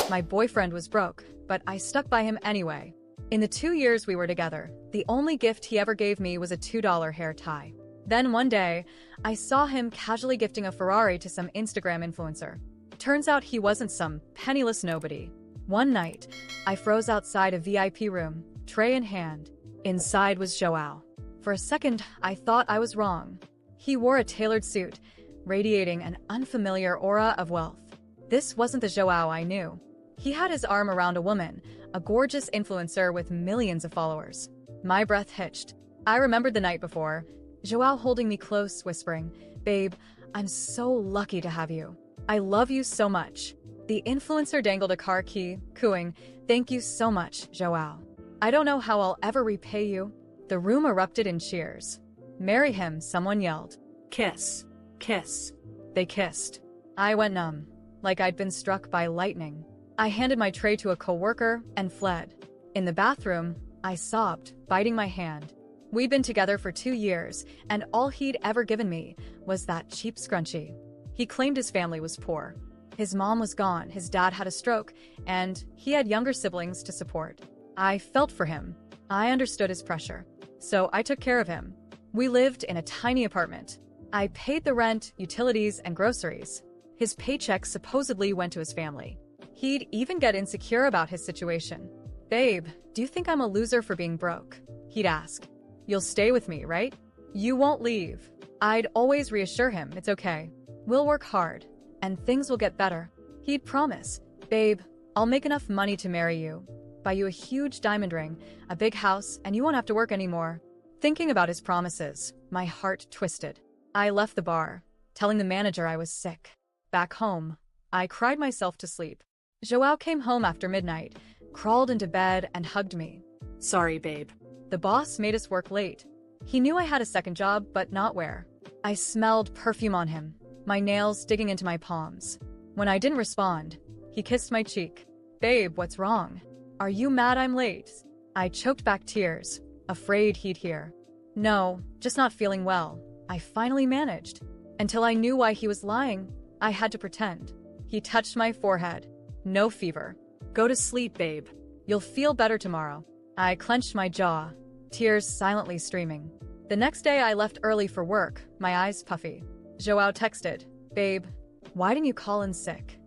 My boyfriend was broke, but I stuck by him anyway. In the 2 years we were together, the only gift he ever gave me was a $2 hair tie. Then one day, I saw him casually gifting a Ferrari to some Instagram influencer. Turns out he wasn't some penniless nobody. One night, I froze outside a VIP room, tray in hand. Inside was Joao. For a second, I thought I was wrong. He wore a tailored suit, radiating an unfamiliar aura of wealth. This wasn't the Joao I knew. He had his arm around a woman, a gorgeous influencer with millions of followers. My breath hitched. I remembered the night before, Joao holding me close, whispering, "Babe, I'm so lucky to have you. I love you so much." The influencer dangled a car key, cooing, "Thank you so much, Joao. I don't know how I'll ever repay you." The room erupted in cheers. "Marry him," someone yelled. "Kiss. Kiss." They kissed. I went numb, like I'd been struck by lightning. I handed my tray to a coworker and fled. In the bathroom, I sobbed, biting my hand. We'd been together for 2 years, and all he'd ever given me was that cheap scrunchie. He claimed his family was poor. His mom was gone, his dad had a stroke, and he had younger siblings to support. I felt for him. I understood his pressure. So I took care of him. We lived in a tiny apartment. I paid the rent, utilities, and groceries. His paycheck supposedly went to his family. He'd even get insecure about his situation. "Babe, do you think I'm a loser for being broke?" he'd ask. "You'll stay with me, right? You won't leave." I'd always reassure him, "It's okay. We'll work hard, and things will get better." He'd promise, "Babe, I'll make enough money to marry you, buy you a huge diamond ring, a big house, and you won't have to work anymore." Thinking about his promises, my heart twisted. I left the bar, telling the manager I was sick. Back home, I cried myself to sleep. Joao came home after midnight, crawled into bed, and hugged me. "Sorry, babe. The boss made us work late." He knew I had a second job, but not where. I smelled perfume on him, my nails digging into my palms. When I didn't respond, he kissed my cheek. "Babe, what's wrong? Are you mad I'm late?" I choked back tears, afraid he'd hear. "No, just not feeling well." I finally managed. Until I knew why he was lying, I had to pretend. He touched my forehead. "No fever. Go to sleep, babe. You'll feel better tomorrow." I clenched my jaw, tears silently streaming. The next day I left early for work, my eyes puffy. Joao texted, "Babe, why didn't you call in sick?"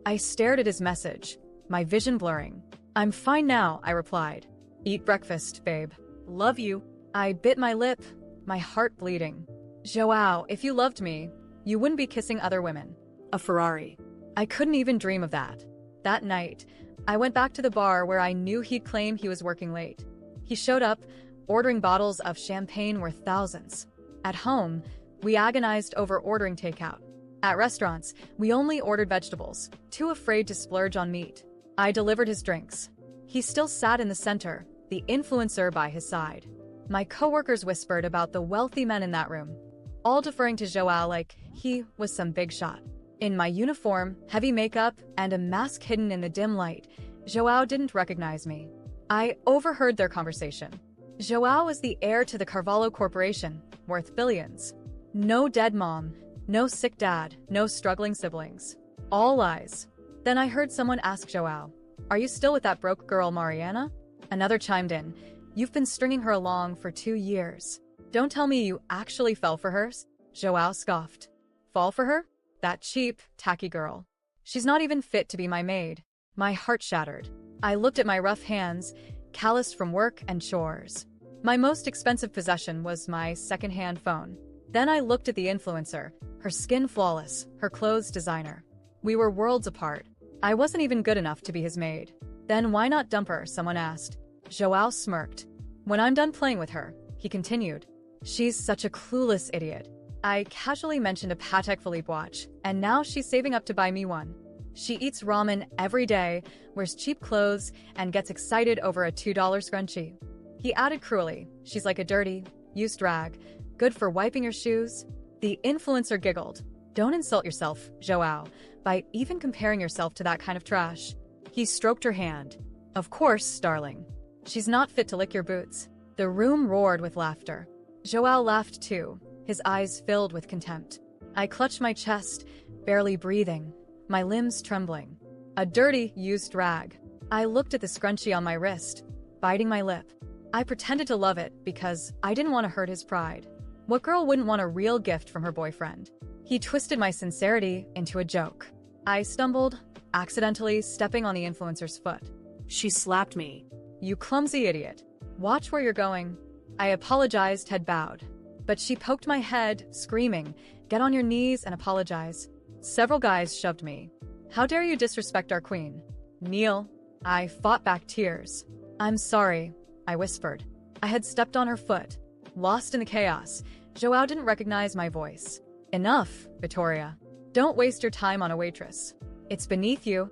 I stared at his message, my vision blurring. "I'm fine now," I replied. "Eat breakfast, babe. Love you." I bit my lip, my heart bleeding. "Joao, if you loved me, you wouldn't be kissing other women. A Ferrari." I couldn't even dream of that. That night, I went back to the bar where I knew he'd claim he was working late. He showed up, ordering bottles of champagne worth thousands. At home, we agonized over ordering takeout. At restaurants, we only ordered vegetables, too afraid to splurge on meat. I delivered his drinks. He still sat in the center, the influencer by his side. My coworkers whispered about the wealthy men in that room, all deferring to Joao like he was some big shot. In my uniform, heavy makeup, and a mask hidden in the dim light, Joao didn't recognize me. I overheard their conversation. Joao was the heir to the Carvalho Corporation, worth billions. No dead mom, no sick dad, no struggling siblings. All lies. Then I heard someone ask Joao, "Are you still with that broke girl Mariana?" Another chimed in, "You've been stringing her along for 2 years. Don't tell me you actually fell for her." Joao scoffed. "Fall for her? That cheap, tacky girl. She's not even fit to be my maid." My heart shattered. I looked at my rough hands, calloused from work and chores. My most expensive possession was my second-hand phone. Then I looked at the influencer, her skin flawless, her clothes designer. We were worlds apart. I wasn't even good enough to be his maid. "Then why not dump her?" someone asked. Joao smirked. "When I'm done playing with her," he continued. "She's such a clueless idiot." I casually mentioned a Patek Philippe watch, and now she's saving up to buy me one. She eats ramen every day, wears cheap clothes, and gets excited over a $2 scrunchie. He added cruelly, "She's like a dirty, used rag, good for wiping your shoes." The influencer giggled. "Don't insult yourself, Joao, by even comparing yourself to that kind of trash." He stroked her hand. "Of course, darling. She's not fit to lick your boots." The room roared with laughter. Joao laughed too, his eyes filled with contempt. I clutched my chest, barely breathing, my limbs trembling. A dirty, used rag. I looked at the scrunchie on my wrist, biting my lip. I pretended to love it because I didn't want to hurt his pride. What girl wouldn't want a real gift from her boyfriend? He twisted my sincerity into a joke. I stumbled, accidentally stepping on the influencer's foot. She slapped me. You clumsy idiot. Watch where you're going. I apologized, head bowed. But she poked my head, screaming, "Get on your knees and apologize." Several guys shoved me. "How dare you disrespect our queen?" "Kneel." I fought back tears. "I'm sorry," I whispered. I had stepped on her foot. Lost in the chaos, Joao didn't recognize my voice. "Enough, Victoria. Don't waste your time on a waitress. It's beneath you."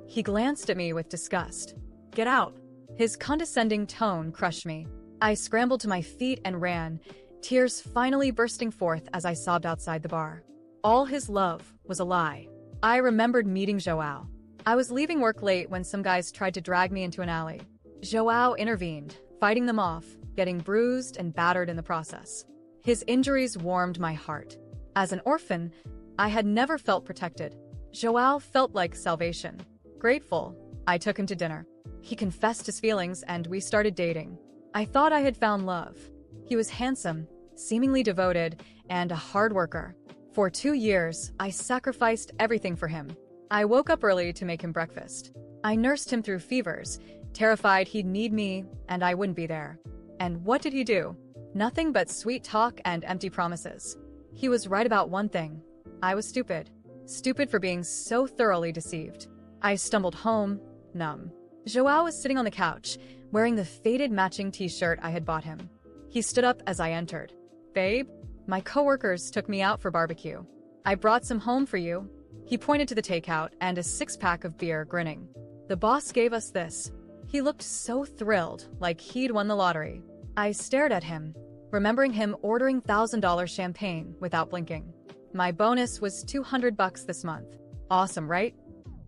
He glanced at me with disgust. "Get out." His condescending tone crushed me. I scrambled to my feet and ran, tears finally bursting forth as I sobbed outside the bar. All his love was a lie. I remembered meeting Joao. I was leaving work late when some guys tried to drag me into an alley. Joao intervened, fighting them off, getting bruised and battered in the process. His injuries warmed my heart. As an orphan, I had never felt protected. Joao felt like salvation. Grateful, I took him to dinner. He confessed his feelings and we started dating. I thought I had found love. He was handsome, seemingly devoted, and a hard worker. For 2 years, I sacrificed everything for him. I woke up early to make him breakfast. I nursed him through fevers, terrified he'd need me and I wouldn't be there. And what did he do? Nothing but sweet talk and empty promises. He was right about one thing. I was stupid. Stupid for being so thoroughly deceived. I stumbled home, numb. Joao was sitting on the couch, wearing the faded matching t-shirt I had bought him. He stood up as I entered. "Babe, my coworkers took me out for barbecue. I brought some home for you." He pointed to the takeout and a 6-pack of beer, grinning. "The boss gave us this." He looked so thrilled, like he'd won the lottery. I stared at him, remembering him ordering $1,000 champagne without blinking. My bonus was $200 this month. Awesome, right?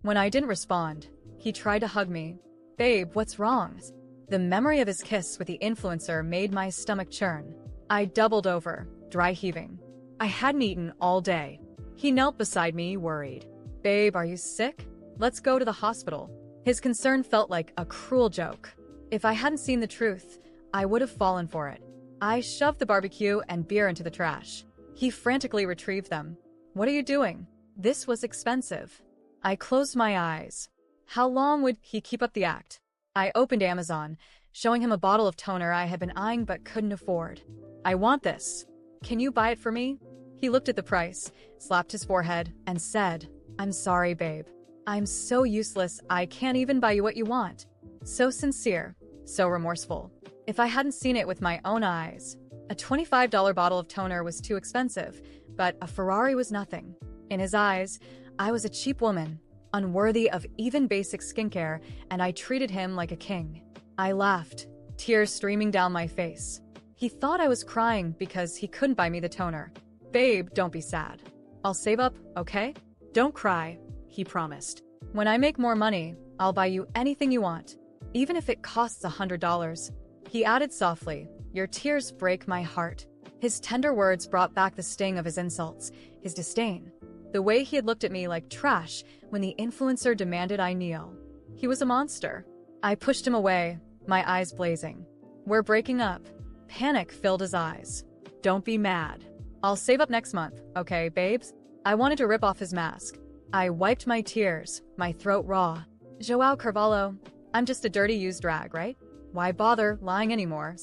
When I didn't respond, he tried to hug me. "Babe, what's wrong?" The memory of his kiss with the influencer made my stomach churn. I doubled over, dry heaving. I hadn't eaten all day. He knelt beside me, worried. "Babe, are you sick? Let's go to the hospital." His concern felt like a cruel joke. If I hadn't seen the truth, I would have fallen for it. I shoved the barbecue and beer into the trash. He frantically retrieved them. "What are you doing? This was expensive." I closed my eyes. How long would he keep up the act? I opened Amazon, showing him a bottle of toner I had been eyeing but couldn't afford. "I want this. Can you buy it for me?" He looked at the price, slapped his forehead, and said, "I'm sorry, babe. I'm so useless I can't even buy you what you want." So sincere, so remorseful. If I hadn't seen it with my own eyes, a $25 bottle of toner was too expensive, but a Ferrari was nothing. In his eyes, I was a cheap woman, unworthy of even basic skincare, and I treated him like a king. I laughed, tears streaming down my face. He thought I was crying because he couldn't buy me the toner. "Babe, don't be sad. I'll save up, okay?" "Don't cry," he promised. "When I make more money, I'll buy you anything you want, even if it costs $100. He added softly, "Your tears break my heart." His tender words brought back the sting of his insults, his disdain. The way he had looked at me like trash when the influencer demanded I kneel. He was a monster. I pushed him away, my eyes blazing. "We're breaking up." Panic filled his eyes. "Don't be mad. I'll save up next month, okay, babes?" I wanted to rip off his mask. I wiped my tears, my throat raw. "Joao Carvalho, I'm just a dirty used rag, right? Why bother lying anymore?"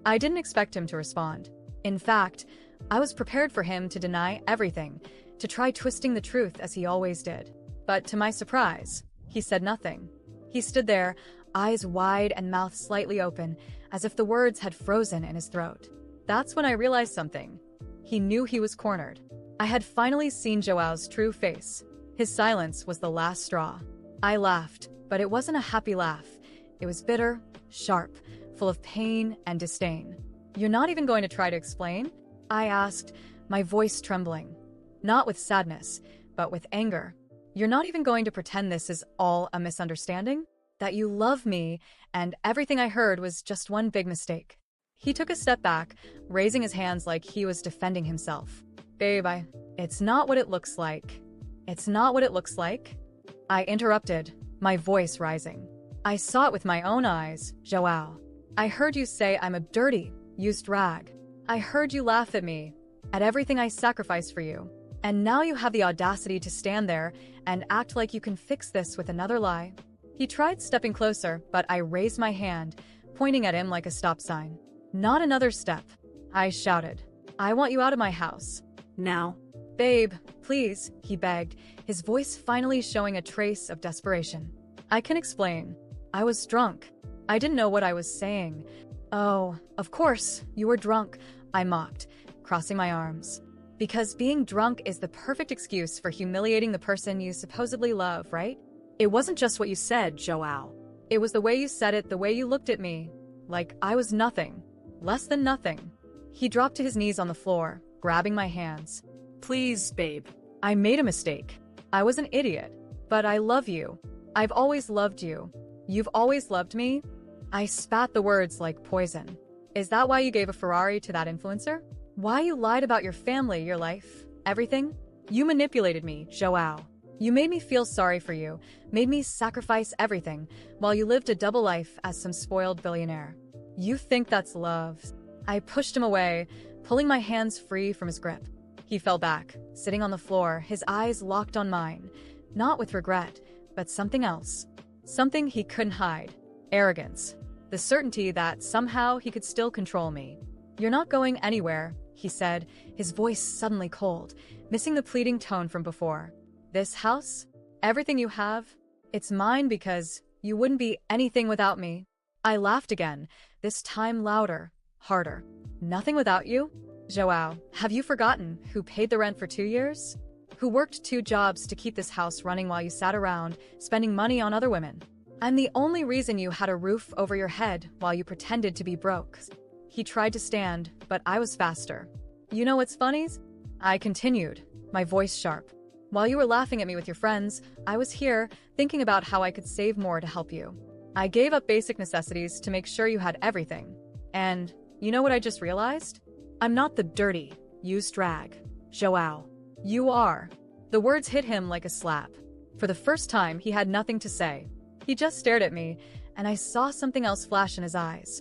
I didn't expect him to respond. In fact, I was prepared for him to deny everything, to try twisting the truth as he always did. But to my surprise, he said nothing. He stood there, eyes wide and mouth slightly open, as if the words had frozen in his throat. That's when I realized something. He knew he was cornered. I had finally seen Joao's true face. His silence was the last straw. I laughed, but it wasn't a happy laugh. It was bitter, sharp, full of pain and disdain. "You're not even going to try to explain?" I asked, my voice trembling. Not with sadness, but with anger. "You're not even going to pretend this is all a misunderstanding? That you love me, and everything I heard was just one big mistake?" He took a step back, raising his hands like he was defending himself. "Babe, it's not what it looks like. It's not what it looks like." I interrupted, my voice rising. I saw it with my own eyes, Joao. I heard you say I'm a dirty, used rag. I heard you laugh at me, at everything I sacrificed for you. And now you have the audacity to stand there and act like you can fix this with another lie. He tried stepping closer, but I raised my hand, pointing at him like a stop sign. Not another step, I shouted. I want you out of my house. Now. Babe, please, he begged, his voice finally showing a trace of desperation. I can explain. I was drunk. I didn't know what I was saying. Oh, of course, you were drunk, I mocked, crossing my arms. Because being drunk is the perfect excuse for humiliating the person you supposedly love, right? It wasn't just what you said, Joao. It was the way you said it, the way you looked at me. Like I was nothing. Less than nothing. He dropped to his knees on the floor, grabbing my hands. Please, babe. I made a mistake. I was an idiot. But I love you. I've always loved you. You've always loved me? I spat the words like poison. Is that why you gave a Ferrari to that influencer? Why you lied about your family, your life, everything? You manipulated me, Joao. You made me feel sorry for you, made me sacrifice everything, while you lived a double life as some spoiled billionaire. You think that's love? I pushed him away, pulling my hands free from his grip. He fell back, sitting on the floor, his eyes locked on mine, not with regret, but something else. Something he couldn't hide. Arrogance. The certainty that somehow he could still control me. You're not going anywhere, he said, his voice suddenly cold, missing the pleading tone from before. This house? Everything you have? It's mine because you wouldn't be anything without me. I laughed again, this time louder, harder. Nothing without you? Joao, have you forgotten who paid the rent for 2 years? Who worked 2 jobs to keep this house running while you sat around, spending money on other women? I'm the only reason you had a roof over your head while you pretended to be broke. He tried to stand, but I was faster. You know what's funny? I continued, my voice sharp. While you were laughing at me with your friends, I was here, thinking about how I could save more to help you. I gave up basic necessities to make sure you had everything. And, you know what I just realized? I'm not the dirty, used rag, Joao. You are. The words hit him like a slap. For the first time, he had nothing to say. He just stared at me, and I saw something else flash in his eyes.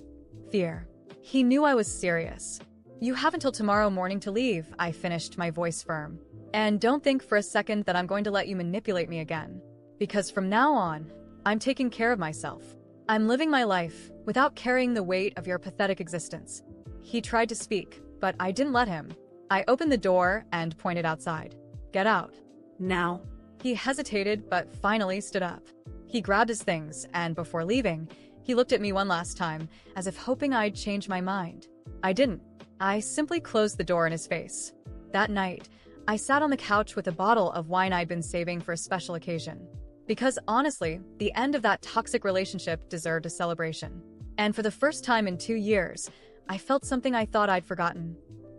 Fear. He knew I was serious. You have until tomorrow morning to leave, I finished, my voice firm. And don't think for a second that I'm going to let you manipulate me again. Because from now on, I'm taking care of myself. I'm living my life without carrying the weight of your pathetic existence. He tried to speak, but I didn't let him. I opened the door and pointed outside. Get out. Now. He hesitated, but finally stood up. He grabbed his things, and before leaving, he looked at me one last time, as if hoping I'd change my mind. I didn't. I simply closed the door in his face. That night, I sat on the couch with a bottle of wine I'd been saving for a special occasion. Because honestly, the end of that toxic relationship deserved a celebration. And for the first time in 2 years, I felt something I thought I'd forgotten.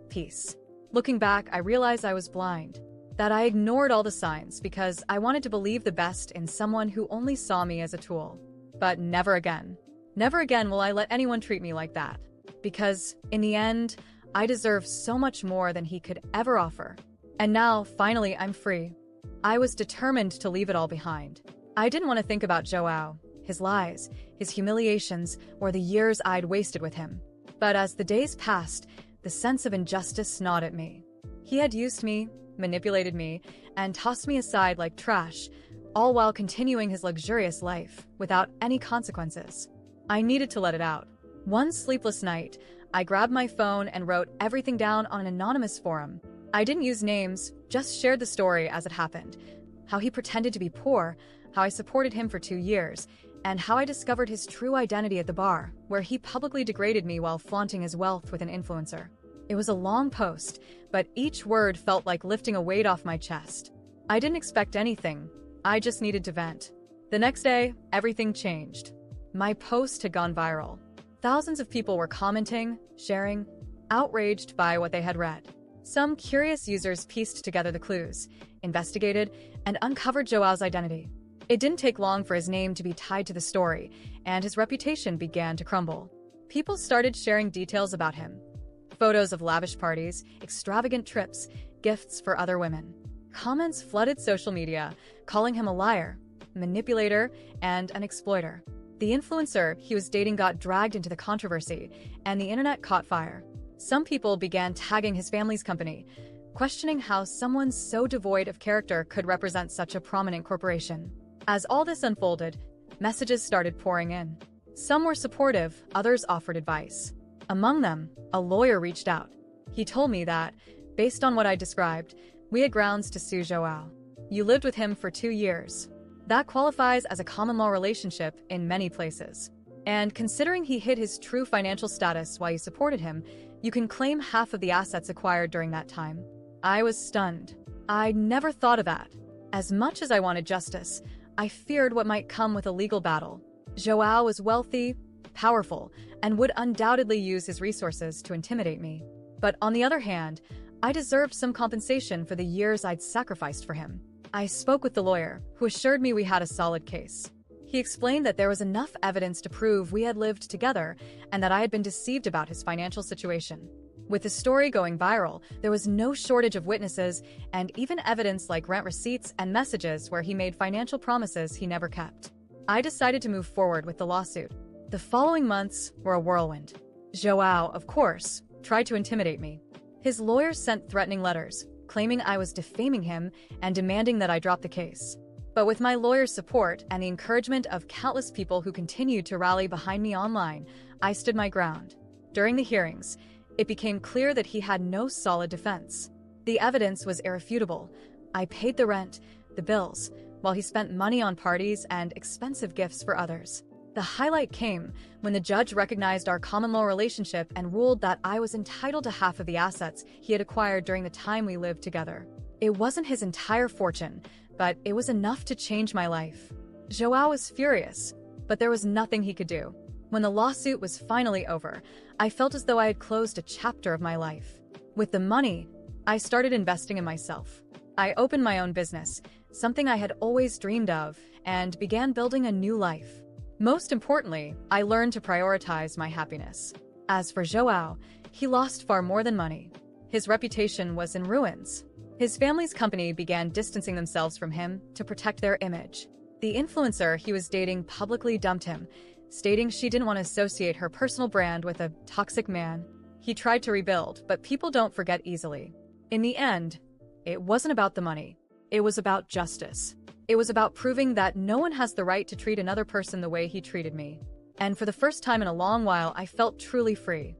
Peace. Looking back, I realized I was blind. That I ignored all the signs because I wanted to believe the best in someone who only saw me as a tool. But never again. Never again will I let anyone treat me like that. Because, in the end, I deserve so much more than he could ever offer. And now, finally, I'm free. I was determined to leave it all behind. I didn't want to think about Joao, his lies, his humiliations, or the years I'd wasted with him. But as the days passed, the sense of injustice gnawed at me. He had used me, manipulated me, and tossed me aside like trash, all while continuing his luxurious life without any consequences. I needed to let it out. One sleepless night, I grabbed my phone and wrote everything down on an anonymous forum. I didn't use names, just shared the story as it happened. How he pretended to be poor, how I supported him for 2 years, and how I discovered his true identity at the bar, where he publicly degraded me while flaunting his wealth with an influencer. It was a long post, but each word felt like lifting a weight off my chest. I didn't expect anything. I just needed to vent. The next day, everything changed. My post had gone viral. Thousands of people were commenting, sharing, outraged by what they had read. Some curious users pieced together the clues, investigated, and uncovered Joao's identity. It didn't take long for his name to be tied to the story, and his reputation began to crumble. People started sharing details about him. Photos of lavish parties, extravagant trips, gifts for other women. Comments flooded social media, calling him a liar, manipulator, and an exploiter. The influencer he was dating got dragged into the controversy, and the internet caught fire. Some people began tagging his family's company, questioning how someone so devoid of character could represent such a prominent corporation. As all this unfolded, messages started pouring in. Some were supportive, others offered advice. Among them, a lawyer reached out. He told me that, based on what I described, we had grounds to sue Joao. You lived with him for 2 years. That qualifies as a common law relationship in many places. And considering he hid his true financial status while you supported him, you can claim half of the assets acquired during that time. I was stunned. I never thought of that. As much as I wanted justice, I feared what might come with a legal battle. Joao was wealthy, powerful, and would undoubtedly use his resources to intimidate me. But on the other hand, I deserved some compensation for the years I'd sacrificed for him. I spoke with the lawyer, who assured me we had a solid case. He explained that there was enough evidence to prove we had lived together and that I had been deceived about his financial situation. With the story going viral, there was no shortage of witnesses and even evidence like rent receipts and messages where he made financial promises he never kept. I decided to move forward with the lawsuit. The following months were a whirlwind. Joao, of course, tried to intimidate me. His lawyers sent threatening letters, claiming I was defaming him and demanding that I drop the case. But with my lawyer's support and the encouragement of countless people who continued to rally behind me online, I stood my ground. During the hearings, it became clear that he had no solid defense. The evidence was irrefutable. I paid the rent, the bills, while he spent money on parties and expensive gifts for others. The highlight came when the judge recognized our common law relationship and ruled that I was entitled to half of the assets he had acquired during the time we lived together. It wasn't his entire fortune, but it was enough to change my life. Joao was furious, but there was nothing he could do. When the lawsuit was finally over, I felt as though I had closed a chapter of my life. With the money, I started investing in myself. I opened my own business, something I had always dreamed of, and began building a new life. Most importantly, I learned to prioritize my happiness. As for Joao, he lost far more than money. His reputation was in ruins. His family's company began distancing themselves from him to protect their image. The influencer he was dating publicly dumped him, stating she didn't want to associate her personal brand with a toxic man. He tried to rebuild, but people don't forget easily. In the end, it wasn't about the money. It was about justice. It was about proving that no one has the right to treat another person the way he treated me. And for the first time in a long while, I felt truly free.